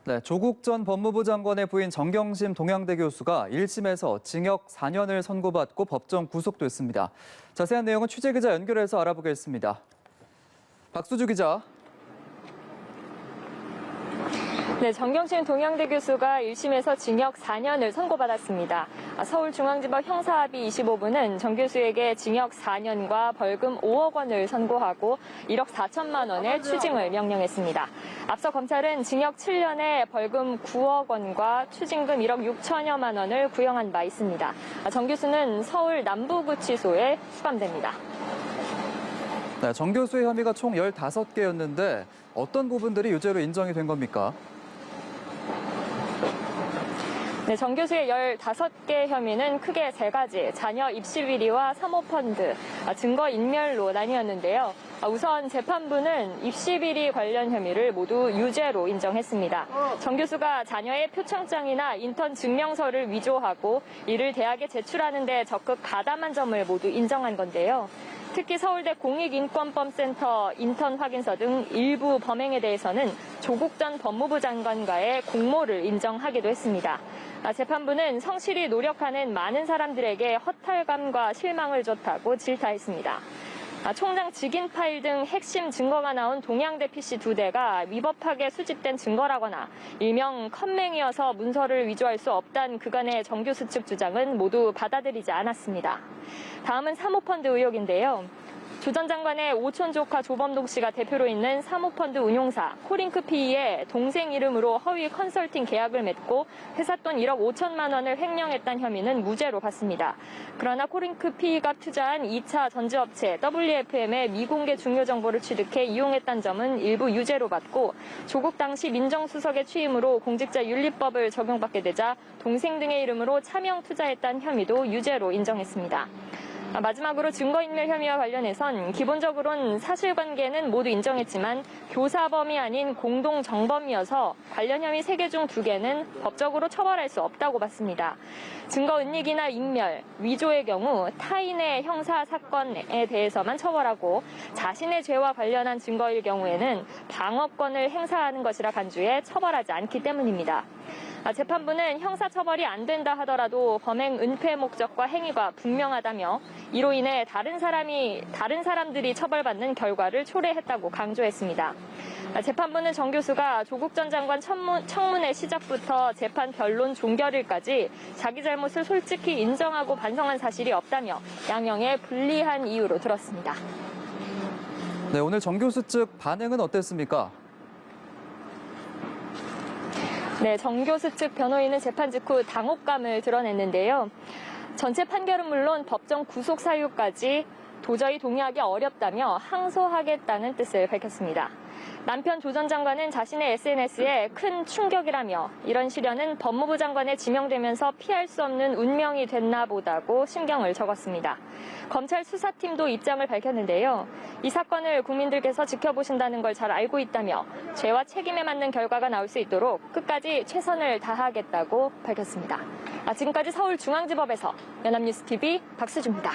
네, 조국 전 법무부 장관의 부인 정경심 동양대 교수가 1심에서 징역 4년을 선고받고 법정 구속됐습니다. 자세한 내용은 취재기자 연결해서 알아보겠습니다. 박수주 기자. 네, 정경심 동양대 교수가 1심에서 징역 4년을 선고받았습니다. 서울중앙지법 형사합의 25부는 정 교수에게 징역 4년과 벌금 5억 원을 선고하고 1억 4천만 원의 추징을 명령했습니다. 앞서 검찰은 징역 7년에 벌금 9억 원과 추징금 1억 6천여만 원을 구형한 바 있습니다. 정 교수는 서울 남부구치소에 수감됩니다. 네, 정 교수의 혐의가 총 15개였는데 어떤 부분들이 유죄로 인정이 된 겁니까? 네, 정 교수의 15개 혐의는 크게 3가지, 자녀 입시 비리와 사모펀드, 증거인멸로 나뉘었는데요. 우선 재판부는 입시 비리 관련 혐의를 모두 유죄로 인정했습니다. 정 교수가 자녀의 표창장이나 인턴 증명서를 위조하고 이를 대학에 제출하는 데 적극 가담한 점을 모두 인정한 건데요. 특히 서울대 공익인권법센터 인턴 확인서 등 일부 범행에 대해서는 조국 전 법무부 장관과의 공모를 인정하기도 했습니다. 재판부는 성실히 노력하는 많은 사람들에게 허탈감과 실망을 줬다고 질타했습니다. 총장 직인 파일 등 핵심 증거가 나온 동양대 PC 2대가 위법하게 수집된 증거라거나 일명 컴맹이어서 문서를 위조할 수 없다는 그간의 정 교수 측 주장은 모두 받아들이지 않았습니다. 다음은 사모펀드 의혹인데요. 조 전 장관의 오촌 조카 조범동 씨가 대표로 있는 사모펀드 운용사 코링크PE의 동생 이름으로 허위 컨설팅 계약을 맺고 회사 돈 1억 5천만 원을 횡령했다는 혐의는 무죄로 봤습니다. 그러나 코링크PE가 투자한 2차 전지업체 WFM의 미공개 중요 정보를 취득해 이용했다는 점은 일부 유죄로 봤고 조국 당시 민정수석의 취임으로 공직자윤리법을 적용받게 되자 동생 등의 이름으로 차명 투자했다는 혐의도 유죄로 인정했습니다. 마지막으로 증거인멸 혐의와 관련해선 기본적으로는 사실관계는 모두 인정했지만 교사범이 아닌 공동정범이어서 관련 혐의 3개 중 2개는 법적으로 처벌할 수 없다고 봤습니다. 증거은닉이나 인멸, 위조의 경우 타인의 형사사건에 대해서만 처벌하고 자신의 죄와 관련한 증거일 경우에는 방어권을 행사하는 것이라 간주해 처벌하지 않기 때문입니다. 재판부는 형사처벌이 안 된다 하더라도 범행 은폐 목적과 행위가 분명하다며 이로 인해 다른 사람들이 처벌받는 결과를 초래했다고 강조했습니다. 재판부는 정 교수가 조국 전 장관 청문회 시작부터 재판 변론 종결일까지 자기 잘못을 솔직히 인정하고 반성한 사실이 없다며 양형에 불리한 이유로 들었습니다. 네, 오늘 정 교수 측 반응은 어땠습니까? 네, 정 교수 측 변호인은 재판 직후 당혹감을 드러냈는데요. 전체 판결은 물론 법정 구속 사유까지 도저히 동의하기 어렵다며 항소하겠다는 뜻을 밝혔습니다. 남편 조 전 장관은 자신의 SNS에 큰 충격이라며 이런 시련은 법무부 장관에 지명되면서 피할 수 없는 운명이 됐나 보다고 심경을 적었습니다. 검찰 수사팀도 입장을 밝혔는데요. 이 사건을 국민들께서 지켜보신다는 걸 잘 알고 있다며 죄와 책임에 맞는 결과가 나올 수 있도록 끝까지 최선을 다하겠다고 밝혔습니다. 지금까지 서울중앙지법에서 연합뉴스TV 박수주입니다.